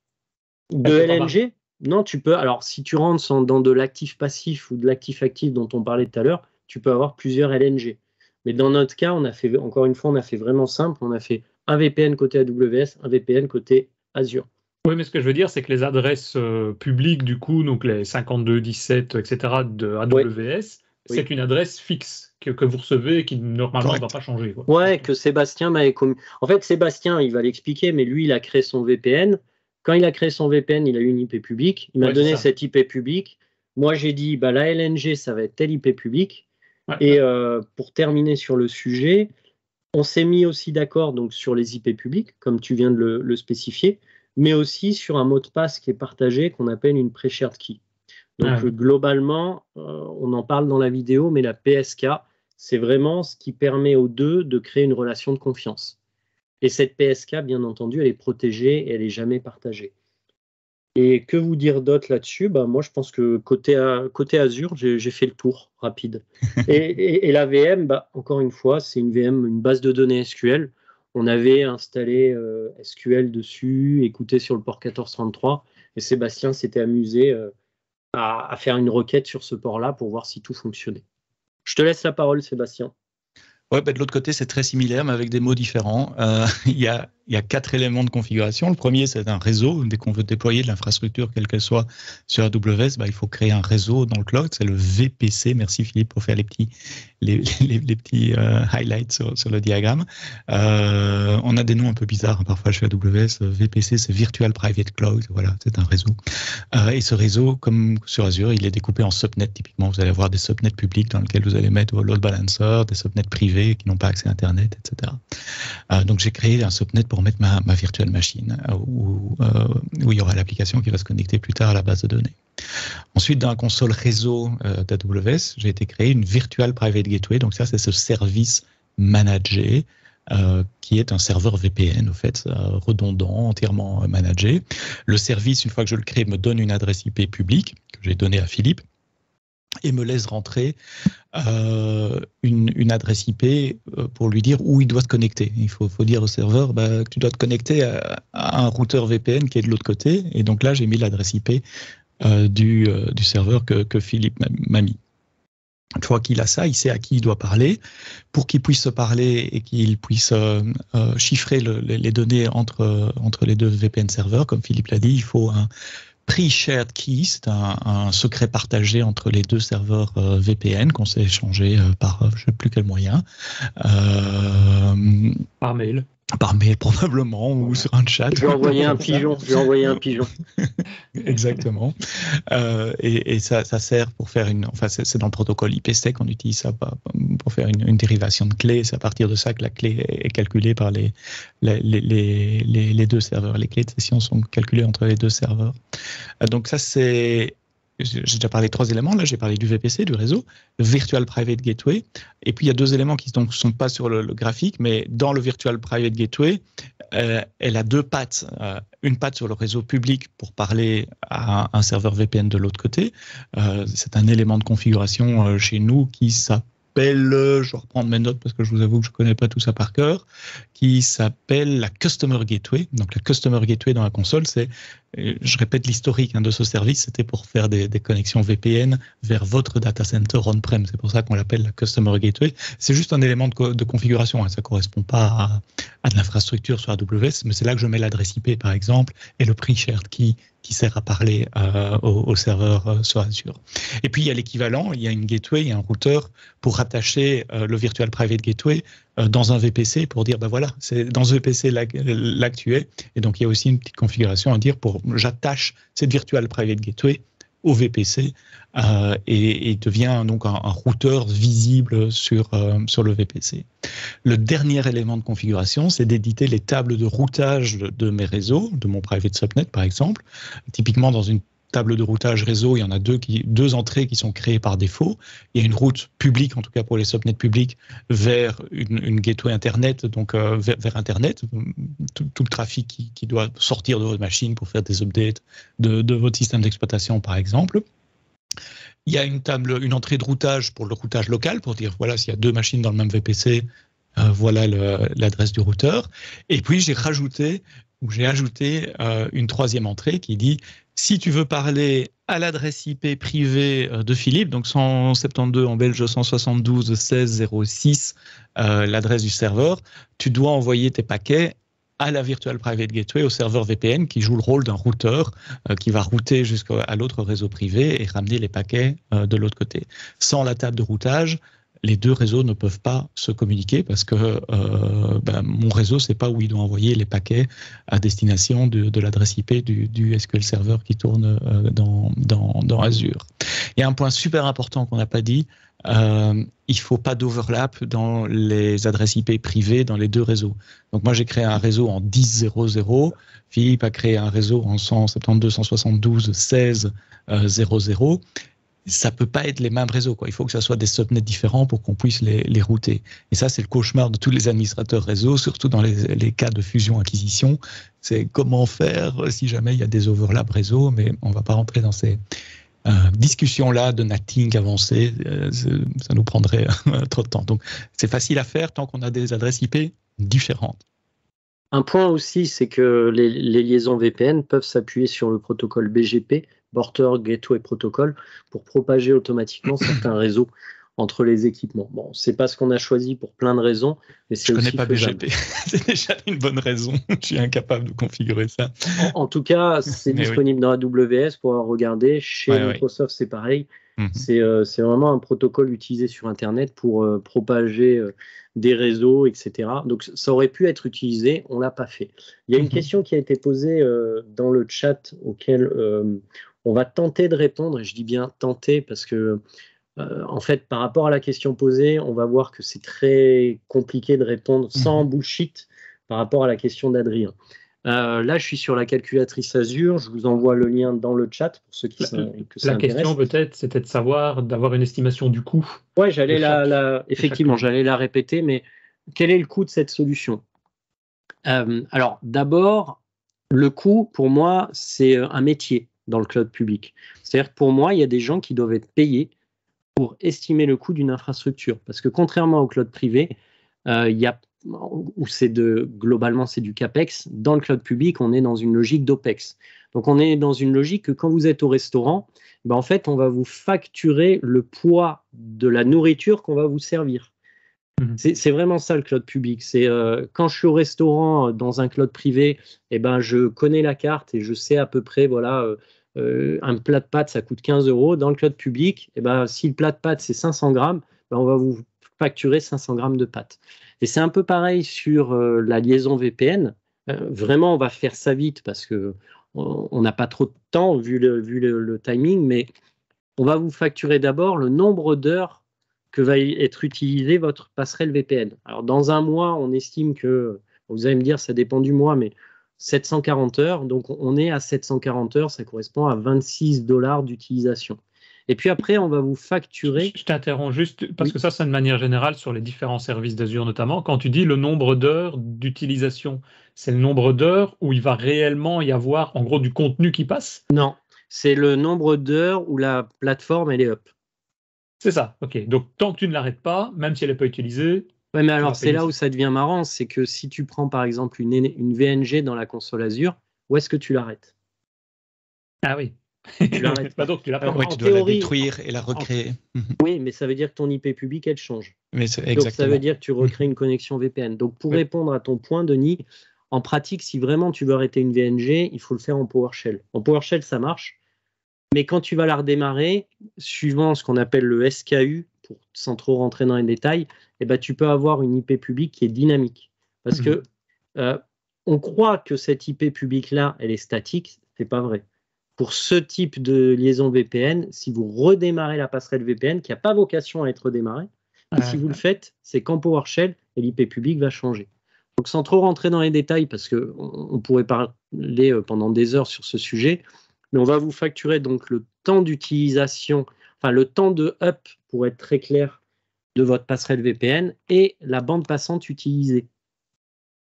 De LNG? Non, tu peux. Alors, si tu rentres dans de l'actif passif ou de l'actif actif dont on parlait tout à l'heure, tu peux avoir plusieurs LNG. Mais dans notre cas, on a fait vraiment simple. On a fait un VPN côté AWS, un VPN côté Azure. Oui, mais ce que je veux dire, c'est que les adresses publiques, du coup, donc les 52, 17, etc. de AWS, c'est une adresse fixe que vous recevez et qui normalement ne va pas changer. Que Sébastien m'avait commis. En fait, Sébastien, il va l'expliquer, mais lui, il a créé son VPN. Quand il a créé son VPN, il a eu une IP publique. Il m'a donné cette IP publique. Moi, j'ai dit, la LNG, ça va être telle IP publique. Et pour terminer sur le sujet, on s'est mis aussi d'accord sur les IP publiques, comme tu viens de le spécifier, mais aussi sur un mot de passe qui est partagé, qu'on appelle une pre-shared key. Donc globalement, on en parle dans la vidéo, mais la PSK, c'est vraiment ce qui permet aux deux de créer une relation de confiance. Et cette PSK, bien entendu, elle est protégée et elle n'est jamais partagée. Et que vous dire d'autre là-dessus? Moi, je pense que côté Azure, j'ai fait le tour rapide. Et la VM, encore une fois, c'est une VM, une base de données SQL. On avait installé SQL dessus, écouté sur le port 1433, et Sébastien s'était amusé à faire une requête sur ce port-là pour voir si tout fonctionnait. Je te laisse la parole, Sébastien. Ouais, de l'autre côté, c'est très similaire, mais avec des mots différents. Il y a 4 éléments de configuration. Le premier, c'est un réseau. Dès qu'on veut déployer de l'infrastructure, quelle qu'elle soit, sur AWS, il faut créer un réseau dans le cloud. C'est le VPC. Merci Philippe pour faire les petits highlights sur le diagramme. On a des noms un peu bizarres parfois chez AWS. VPC, c'est Virtual Private Cloud. Voilà, c'est un réseau. Et ce réseau, comme sur Azure, il est découpé en subnets. Typiquement, vous allez avoir des subnets publics dans lesquels vous allez mettre vos load balancers, des subnets privés qui n'ont pas accès à Internet, etc. Donc, j'ai créé un subnet pour mettre ma virtual machine où il y aura l'application qui va se connecter plus tard à la base de données. Ensuite, dans la console réseau d'AWS, j'ai été créer une Virtual Private Gateway. Donc, ça, c'est ce service managé qui est un serveur VPN, au fait, redondant, entièrement managé. Le service, une fois que je le crée, me donne une adresse IP publique que j'ai donnée à Philippe. et me laisse rentrer une adresse IP pour lui dire où il doit se connecter. Il faut dire au serveur que tu dois te connecter à un routeur VPN qui est de l'autre côté. Et donc là, j'ai mis l'adresse IP du serveur que Philippe m'a mis. Une fois qu'il a ça, il sait à qui il doit parler. Pour qu'il puisse se parler et qu'il puisse chiffrer les données entre les deux VPN serveurs, comme Philippe l'a dit, il faut un pre-shared key, c'est un secret partagé entre les deux serveurs VPN qu'on s'est échangé par je ne sais plus quel moyen. Par mail. Par mail probablement, ou sur un chat. Je vais envoyer un pigeon. Exactement. Et ça sert pour faire c'est dans le protocole IPsec qu'on utilise ça pour faire une dérivation de clé. C'est à partir de ça que la clé est calculée par les deux serveurs. Les clés de session sont calculées entre les deux serveurs. Donc ça c'est... J'ai déjà parlé de 3 éléments, là j'ai parlé du VPC, du réseau, le Virtual Private Gateway, et puis il y a 2 éléments qui ne sont pas sur le graphique, mais dans le Virtual Private Gateway, elle a 2 pattes, une patte sur le réseau public pour parler à un serveur VPN de l'autre côté, c'est un élément de configuration chez nous qui s'appelle, je vais reprendre mes notes parce que je vous avoue que je ne connais pas tout ça par cœur, qui s'appelle la Customer Gateway. Donc la Customer Gateway dans la console, c'est, je répète l'historique de ce service, c'était pour faire des connexions VPN vers votre data center on-prem. C'est pour ça qu'on l'appelle la Customer Gateway. C'est juste un élément de configuration, ça ne correspond pas à de l'infrastructure sur AWS, mais c'est là que je mets l'adresse IP par exemple et le pre-shared key qui sert à parler au serveur sur Azure. Et puis il y a l'équivalent, il y a une gateway, il y a un routeur pour rattacher le Virtual Private Gateway dans un VPC pour dire voilà, c'est dans ce VPC là que tu es. Et donc il y a aussi une petite configuration à dire pour j'attache cette Virtual Private Gateway au VPC et devient donc un routeur visible sur le VPC. Le dernier élément de configuration, c'est d'éditer les tables de routage de mes réseaux, de mon private subnet par exemple. Typiquement dans une table de routage réseau, il y en a deux entrées qui sont créées par défaut. Il y a une route publique, en tout cas pour les subnets publics, vers une gateway Internet, donc vers Internet, tout le trafic qui doit sortir de votre machine pour faire des updates de votre système d'exploitation, par exemple. Il y a une entrée de routage pour le routage local, pour dire, voilà, s'il y a 2 machines dans le même VPC, voilà l'adresse du routeur. Et puis, j'ai ajouté une 3e entrée qui dit, si tu veux parler à l'adresse IP privée de Philippe, donc 172 en belge 172 16 06, l'adresse du serveur, tu dois envoyer tes paquets à la Virtual Private Gateway, au serveur VPN qui joue le rôle d'un routeur qui va router jusqu'à l'autre réseau privé et ramener les paquets de l'autre côté. Sans la table de routage, les 2 réseaux ne peuvent pas se communiquer parce que mon réseau ne sait pas où il doit envoyer les paquets à destination de l'adresse IP du SQL Server qui tourne dans Azure. Il y a un point super important qu'on n'a pas dit, il ne faut pas d'overlap dans les adresses IP privées dans les 2 réseaux. Donc moi j'ai créé un réseau en 10.0.0, Philippe a créé un réseau en 172.172 16.0.0. Ça ne peut pas être les mêmes réseaux, quoi. Il faut que ça soit des subnets différents pour qu'on puisse les router. Et ça, c'est le cauchemar de tous les administrateurs réseau, surtout dans les cas de fusion-acquisition. C'est comment faire si jamais il y a des overlaps réseau, mais on ne va pas rentrer dans ces discussions-là de netting avancé. Ça nous prendrait trop de temps. Donc, c'est facile à faire tant qu'on a des adresses IP différentes. Un point aussi, c'est que les liaisons VPN peuvent s'appuyer sur le protocole BGP, Border Gateway Protocol, pour propager automatiquement certains réseaux entre les équipements. Bon, c'est pas ce qu'on a choisi pour plein de raisons, mais c'est aussi faisable. Je ne connais pas BGP, c'est déjà une bonne raison. Je suis incapable de configurer ça. En tout cas, c'est disponible dans AWS pour regarder. Chez Microsoft, c'est pareil. C'est vraiment un protocole utilisé sur Internet pour propager des réseaux, etc. Donc, ça aurait pu être utilisé, on ne l'a pas fait. Il y a une question qui a été posée dans le chat auquel on va tenter de répondre, et je dis bien tenter parce que en fait, par rapport à la question posée, on va voir que c'est très compliqué de répondre sans bullshit par rapport à la question d'Adrien. Là, je suis sur la calculatrice Azure. Je vous envoie le lien dans le chat pour ceux qui ça La question peut-être, c'était de savoir, d'avoir une estimation du coût. Ouais, effectivement, j'allais la répéter, mais quel est le coût de cette solution? Alors, d'abord, le coût, pour moi, c'est un métier dans le cloud public. C'est-à-dire que pour moi, il y a des gens qui doivent être payés pour estimer le coût d'une infrastructure. Parce que contrairement au cloud privé, où globalement c'est du CAPEX, dans le cloud public, on est dans une logique d'OPEX. Donc on est dans une logique que quand vous êtes au restaurant, en fait, on va vous facturer le poids de la nourriture qu'on va vous servir. C'est vraiment ça le cloud public. C'est quand je suis au restaurant dans un cloud privé, je connais la carte et je sais à peu près, un plat de pâtes, ça coûte 15 €. Dans le cloud public, si le plat de pâtes, c'est 500 grammes, on va vous facturer 500 grammes de pâtes. Et c'est un peu pareil sur la liaison VPN. Vraiment, on va faire ça vite parce qu'on n'a pas trop de temps vu le timing, mais on va vous facturer d'abord le nombre d'heures que va être utilisée votre passerelle VPN. Alors, dans un mois, on estime que, vous allez me dire, ça dépend du mois, mais 740 heures. Donc, on est à 740 heures, ça correspond à 26 $ d'utilisation. Et puis après, on va vous facturer... Je t'interromps juste, parce que ça, c'est de manière générale sur les différents services d'Azure notamment. Quand tu dis le nombre d'heures d'utilisation, c'est le nombre d'heures où il va réellement y avoir, en gros, du contenu qui passe? Non, c'est le nombre d'heures où la plateforme, elle est up. C'est ça, ok. Donc, tant que tu ne l'arrêtes pas, même si elle n'est pas utilisée... Oui, mais alors, c'est là où ça devient marrant, c'est que si tu prends, par exemple, une VNG dans la console Azure, où est-ce que tu l'arrêtes? Ah oui. Tu l'arrêtes pas. Donc, tu l'as pas. Tu dois la détruire et la recréer. Oui, mais ça veut dire que ton IP public, elle change. Mais donc, ça veut dire que tu recrées une connexion VPN. Donc, pour répondre à ton point, Denis, en pratique, si vraiment tu veux arrêter une VNG, il faut le faire en PowerShell. En PowerShell, ça marche. Mais quand tu vas la redémarrer, suivant ce qu'on appelle le SKU, sans trop rentrer dans les détails, tu peux avoir une IP publique qui est dynamique. Parce que on croit que cette IP publique-là, elle est statique. Ce n'est pas vrai. Pour ce type de liaison VPN, si vous redémarrez la passerelle VPN, qui n'a pas vocation à être redémarrée, si vous le faites, c'est qu'en PowerShell, et l'IP publique va changer. Donc sans trop rentrer dans les détails, parce qu'on pourrait parler pendant des heures sur ce sujet, mais on va vous facturer donc le temps d'utilisation, enfin le temps de up, pour être très clair, de votre passerelle VPN et la bande passante utilisée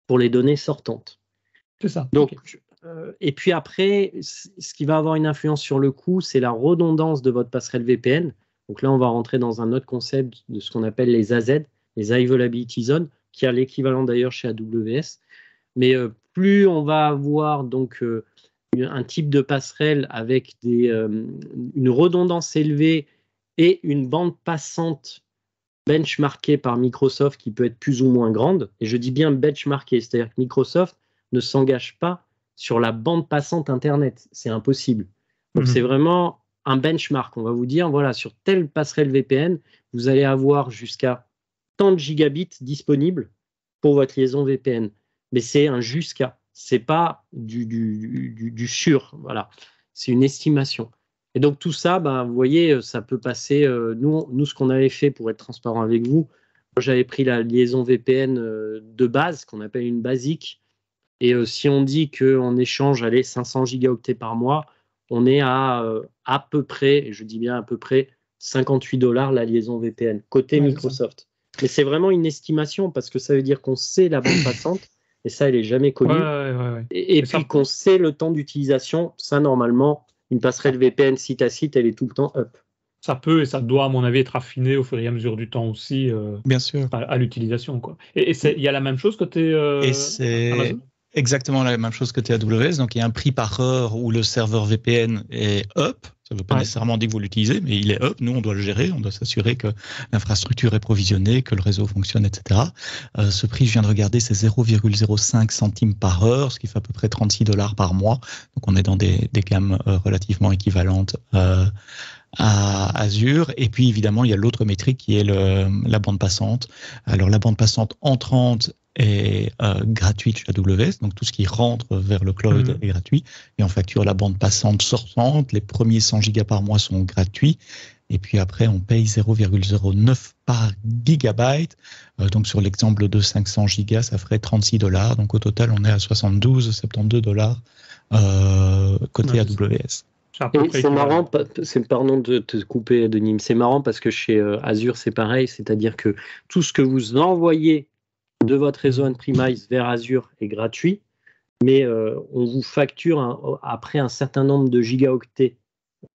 pour les données sortantes. C'est ça. Donc, et puis après, ce qui va avoir une influence sur le coût, c'est la redondance de votre passerelle VPN. Donc là, on va rentrer dans un autre concept de ce qu'on appelle les AZ, les High Availability Zones, qui a l'équivalent d'ailleurs chez AWS. Mais plus on va avoir donc un type de passerelle avec une redondance élevée et une bande passante benchmarkée par Microsoft qui peut être plus ou moins grande, et je dis bien benchmarkée, c'est-à-dire que Microsoft ne s'engage pas sur la bande passante Internet. C'est impossible. Donc, c'est vraiment un benchmark. On va vous dire, voilà, sur telle passerelle VPN, vous allez avoir jusqu'à tant de gigabits disponibles pour votre liaison VPN. Mais c'est un jusqu'à. C'est pas du sûr. Voilà. C'est une estimation. Et donc, tout ça, vous voyez, ça peut passer. Nous, ce qu'on avait fait pour être transparent avec vous, j'avais pris la liaison VPN de base, qu'on appelle une basique. Et si on dit qu'en échange, 500 gigaoctets par mois, on est à peu près, et je dis bien à peu près, 58 $ la liaison VPN, côté Microsoft. Mais c'est vraiment une estimation, parce que ça veut dire qu'on sait la bande passante, et ça, elle n'est jamais connue. Et puis qu'on sait le temps d'utilisation. Ça, normalement, une passerelle VPN site à site, elle est tout le temps up. Ça peut et ça doit, à mon avis, être affiné au fur et à mesure du temps aussi. Bien sûr. À l'utilisation, quoi. Et il y a la même chose côté Amazon? Exactement la même chose que AWS. Donc, il y a un prix par heure où le serveur VPN est up. Ça ne veut pas nécessairement dire que vous l'utilisez, mais il est up. Nous, on doit le gérer. On doit s'assurer que l'infrastructure est provisionnée, que le réseau fonctionne, etc. Ce prix, je viens de regarder, c'est 0,05 centimes par heure, ce qui fait à peu près 36 $ par mois. Donc, on est dans des gammes relativement équivalentes à Azure. Et puis, évidemment, il y a l'autre métrique qui est la bande passante. Alors, la bande passante entrante est gratuite chez AWS, donc tout ce qui rentre vers le cloud est gratuit, et on facture la bande passante sortante. Les premiers 100 gigas par mois sont gratuits, et puis après on paye 0,09 par gigabyte. Donc sur l'exemple de 500 gigas, ça ferait 36 $. Donc au total, on est à 72 $, côté AWS. C'est marrant, pardon de te couper, Denis, c'est marrant parce que chez Azure, c'est pareil, c'est-à-dire que tout ce que vous envoyez de votre réseau on-premise vers Azure est gratuit, mais on vous facture après un certain nombre de gigaoctets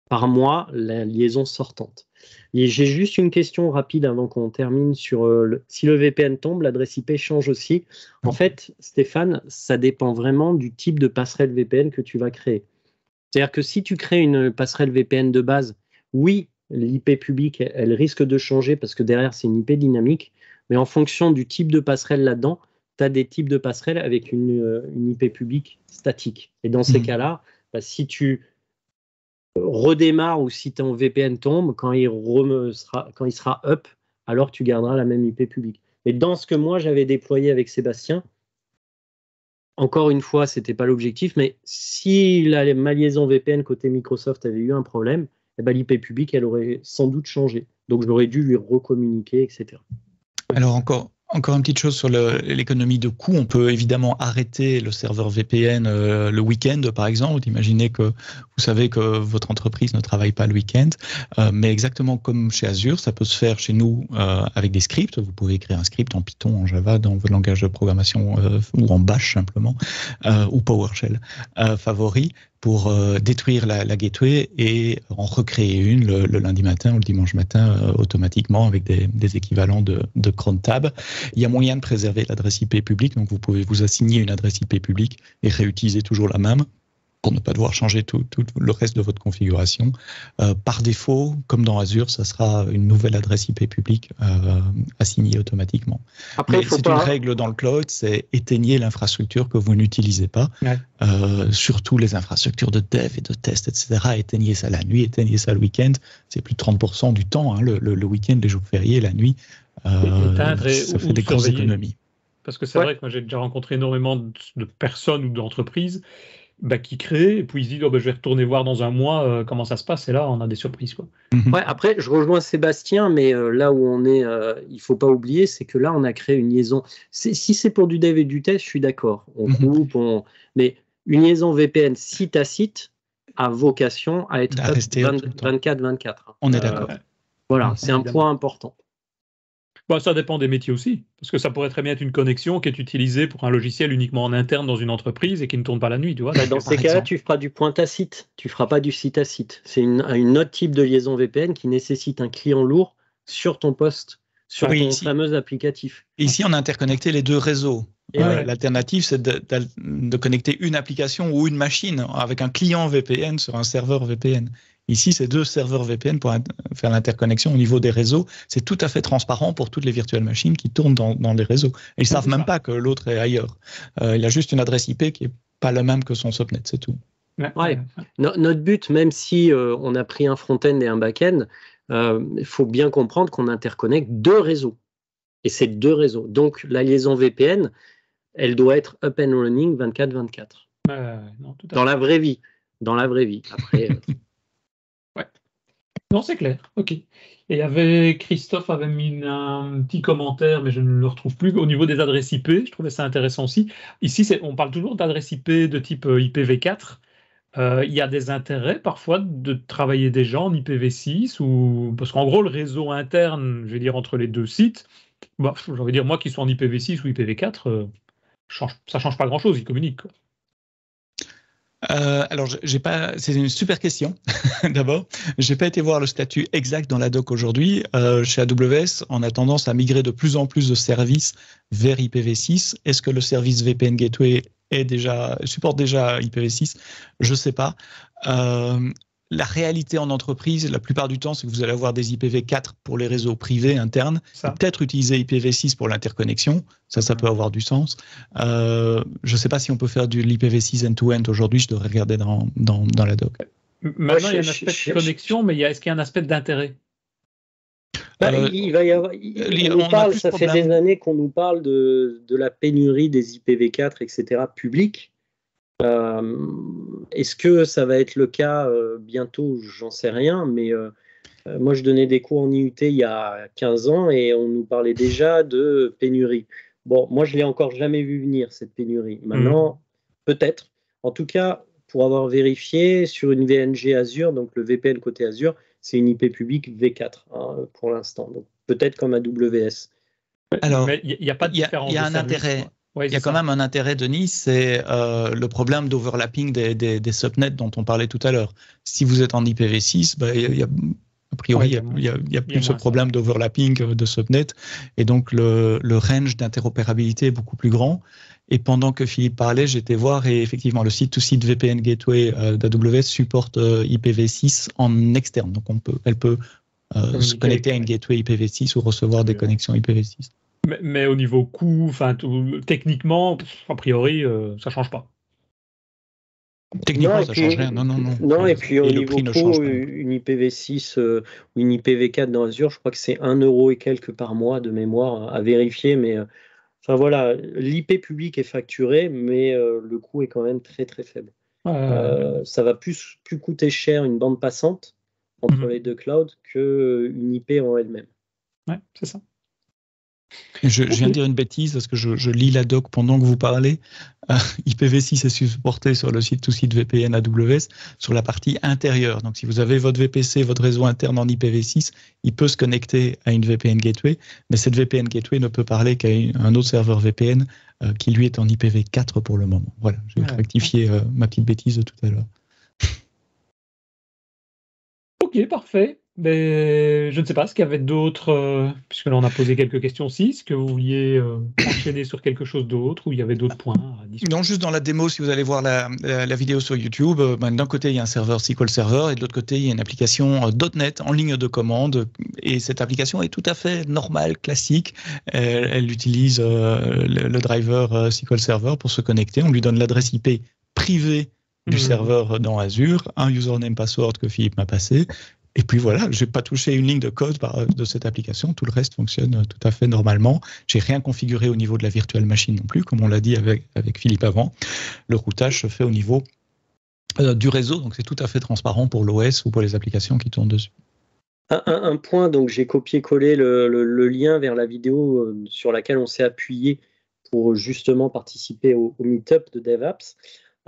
par mois la liaison sortante. Et j'ai juste une question rapide avant qu'on termine sur si le VPN tombe, l'adresse IP change aussi. En fait, Stéphane, ça dépend vraiment du type de passerelle VPN que tu vas créer. C'est-à-dire que si tu crées une passerelle VPN de base, oui, l'IP publique, elle risque de changer parce que derrière, c'est une IP dynamique. Mais en fonction du type de passerelle là-dedans, tu as des types de passerelles avec une IP publique statique. Et dans ces cas-là, si tu redémarres ou si ton VPN tombe, quand il sera up, alors tu garderas la même IP publique. Et dans ce que moi, j'avais déployé avec Sébastien, encore une fois, ce n'était pas l'objectif, mais si ma liaison VPN côté Microsoft avait eu un problème, l'IP publique, elle aurait sans doute changé. Donc, j'aurais dû lui recommuniquer, etc. Alors, encore une petite chose sur l'économie de coût. On peut évidemment arrêter le serveur VPN le week-end, par exemple. Imaginez que vous savez que votre entreprise ne travaille pas le week-end, mais exactement comme chez Azure, ça peut se faire chez nous avec des scripts. Vous pouvez écrire un script en Python, en Java, dans votre langage de programmation ou en Bash simplement, ou PowerShell favori, pour détruire la gateway et en recréer une le lundi matin ou le dimanche matin automatiquement avec des équivalents de cron tab. Il y a moyen de préserver l'adresse IP publique, donc vous pouvez vous assigner une adresse IP publique et réutiliser toujours la même pour ne pas devoir changer tout le reste de votre configuration. Par défaut, comme dans Azure, ça sera une nouvelle adresse IP publique assignée automatiquement. Après, c'est une règle dans le cloud, c'est éteignez l'infrastructure que vous n'utilisez pas. Ouais. Surtout les infrastructures de dev et de test, etc. Éteignez ça la nuit, éteignez ça le week-end. C'est plus de 30% du temps, hein, le week-end, les jours fériés, la nuit. Ça fait des grosses économies. Parce que c'est vrai que moi j'ai déjà rencontré énormément de personnes ou d'entreprises qui créent et puis ils se disent je vais retourner voir dans un mois comment ça se passe et là on a des surprises quoi. Ouais, après je rejoins Sébastien mais là où on est il faut pas oublier c'est que là on a créé une liaison si c'est pour du dev et du test je suis d'accord on coupe mais une liaison VPN site à site a vocation à être 24/24. On est d'accord. Voilà, c'est un point important. Ça dépend des métiers aussi, parce que ça pourrait très bien être une connexion qui est utilisée pour un logiciel uniquement en interne dans une entreprise et qui ne tourne pas la nuit, tu vois. Dans ces cas-là, tu feras du point à site, tu feras pas du site à site. C'est une autre type de liaison VPN qui nécessite un client lourd sur ton poste, sur ton fameux applicatif. Et ici, on a interconnecté les deux réseaux. L'alternative, c'est de connecter une application ou une machine avec un client VPN sur un serveur VPN. Ici, c'est deux serveurs VPN pour faire l'interconnexion au niveau des réseaux. C'est tout à fait transparent pour toutes les virtual machines qui tournent dans les réseaux. Et ils ne savent même pas que l'autre est ailleurs. Il a juste une adresse IP qui n'est pas la même que son subnet, c'est tout. Ouais. Notre but, même si on a pris un front-end et un back-end, il faut bien comprendre qu'on interconnecte deux réseaux. Et c'est deux réseaux. Donc, la liaison VPN, elle doit être up and running 24/24. Dans la vraie vie. Après... Non, c'est clair. Ok. Et Christophe avait mis un petit commentaire, mais je ne le retrouve plus, au niveau des adresses IP. Je trouvais ça intéressant aussi. Ici, on parle toujours d'adresses IP de type IPv4. Il y a des intérêts parfois de travailler déjà en IPv6 parce qu'en gros, le réseau interne, je vais dire entre les deux sites, j'ai envie de dire moi qui suis en IPv6 ou IPv4, ça change pas grand-chose, ils communiquent. Quoi. Alors, c'est une super question. D'abord, j'ai pas été voir le statut exact dans la doc aujourd'hui. Chez AWS, on a tendance à migrer de plus en plus de services vers IPv6. Est-ce que le service VPN Gateway supporte déjà IPv6? Je sais pas. La réalité en entreprise, la plupart du temps, c'est que vous allez avoir des IPv4 pour les réseaux privés internes, peut-être utiliser IPv6 pour l'interconnexion, ça peut avoir du sens. Je ne sais pas si on peut faire de l'IPv6 end-to-end aujourd'hui, je devrais regarder dans la doc. Maintenant, il y a un aspect de connexion, mais est-ce qu'il y a un aspect d'intérêt? Il va y avoir. Ça fait des années qu'on nous parle de la pénurie des IPv4, etc., publics. Est-ce que ça va être le cas bientôt? J'en sais rien, mais moi je donnais des cours en IUT il y a 15 ans et on nous parlait déjà de pénurie. Bon, moi je ne l'ai encore jamais vu venir cette pénurie. Maintenant, peut-être. En tout cas, pour avoir vérifié sur une VNG Azure, donc le VPN côté Azure, c'est une IP publique V4 pour l'instant. Donc peut-être comme AWS. Alors, il n'y a pas de différence. Il y a un intérêt. Ouais, il y a quand même un intérêt, Denis, c'est le problème d'overlapping des subnets dont on parlait tout à l'heure. Si vous êtes en IPv6, a priori, il y a plus ce problème d'overlapping de subnet, et donc le range d'interopérabilité est beaucoup plus grand. Et pendant que Philippe parlait, j'étais voir, et effectivement, le site-to-site VPN Gateway d'AWS supporte IPv6 en externe. Donc elle peut se connecter à une gateway IPv6 ou recevoir des connexions IPv6. Mais au niveau coût, techniquement, a priori, ça change pas. Techniquement, ça change rien. Non, et puis au niveau coût, une IPv6 ou une IPv4 dans Azure, je crois que c'est 1 € et quelques par mois de mémoire à vérifier. Mais enfin voilà, l'IP public est facturé, mais le coût est quand même très très faible. Ça va plus coûter cher une bande passante entre les deux clouds qu'une IP en elle-même. Ouais, c'est ça. Je viens de dire une bêtise parce que je lis la doc pendant que vous parlez. IPv6 est supporté sur le site-to-site VPN AWS sur la partie intérieure. Donc, si vous avez votre VPC, votre réseau interne en IPv6, il peut se connecter à une VPN Gateway, mais cette VPN Gateway ne peut parler qu'à un autre serveur VPN qui, lui, est en IPv4 pour le moment. Voilà, je vais rectifier ma petite bêtise de tout à l'heure. Ok, parfait. Mais je ne sais pas, est-ce qu'il y avait d'autres, puisque là on a posé quelques questions aussi, est-ce que vous vouliez enchaîner sur quelque chose d'autre ou il y avait d'autres points à discuter? Non, juste dans la démo, si vous allez voir la vidéo sur YouTube, d'un côté il y a un serveur SQL Server et de l'autre côté il y a une application .NET en ligne de commande, et cette application est tout à fait normale, classique. Elle utilise le driver SQL Server pour se connecter. On lui donne l'adresse IP privée du serveur dans Azure, un username password que Philippe m'a passé. Et puis voilà, je n'ai pas touché une ligne de code de cette application, tout le reste fonctionne tout à fait normalement. Je n'ai rien configuré au niveau de la virtual machine non plus, comme on l'a dit avec Philippe avant. Le routage se fait au niveau du réseau, donc c'est tout à fait transparent pour l'OS ou pour les applications qui tournent dessus. Un point, donc j'ai copié-collé le lien vers la vidéo sur laquelle on s'est appuyé pour justement participer au meet-up de DevApps.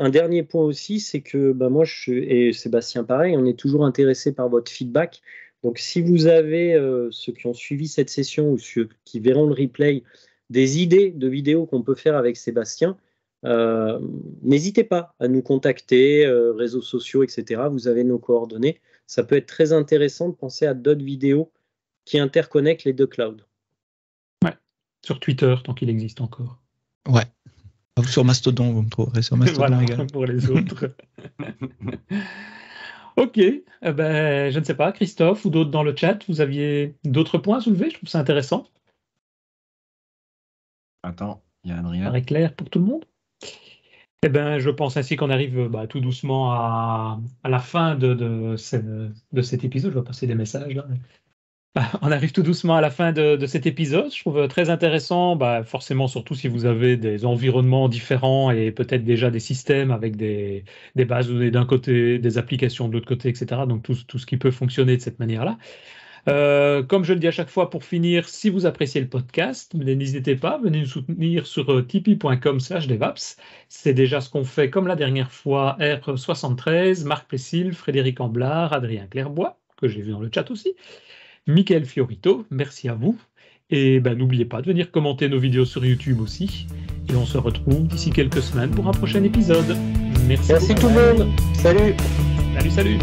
Un dernier point aussi, c'est que moi et Sébastien pareil, on est toujours intéressé par votre feedback. Donc si vous avez, ceux qui ont suivi cette session ou ceux qui verront le replay, des idées de vidéos qu'on peut faire avec Sébastien, n'hésitez pas à nous contacter, réseaux sociaux, etc. Vous avez nos coordonnées. Ça peut être très intéressant de penser à d'autres vidéos qui interconnectent les deux clouds. Ouais, sur Twitter, tant qu'il existe encore. Ouais. Sur Mastodon, vous me trouverez sur Mastodon voilà, également. Pour les autres. Ok, je ne sais pas, Christophe ou d'autres dans le chat, vous aviez d'autres points à soulever? Je trouve ça intéressant. Attends, il y a Adrien. Ça paraît clair pour tout le monde? Je pense ainsi qu'on arrive tout doucement à la fin de cet épisode. Je vais passer des messages là. On arrive tout doucement à la fin de cet épisode. Je trouve très intéressant, forcément, surtout si vous avez des environnements différents et peut-être déjà des systèmes avec des bases de données d'un côté, des applications de l'autre côté, etc. Donc tout ce qui peut fonctionner de cette manière-là. Comme je le dis à chaque fois, pour finir, si vous appréciez le podcast, n'hésitez pas, venez nous soutenir sur tipeee.com/devaps. C'est déjà ce qu'on fait comme la dernière fois, R73, Marc Plessil, Frédéric Amblard, Adrien Clairbois, que j'ai vu dans le chat aussi, Michael Fiorito, merci à vous. Et n'oubliez pas de venir commenter nos vidéos sur YouTube aussi. Et on se retrouve d'ici quelques semaines pour un prochain épisode. Merci tout le monde. Salut. Salut.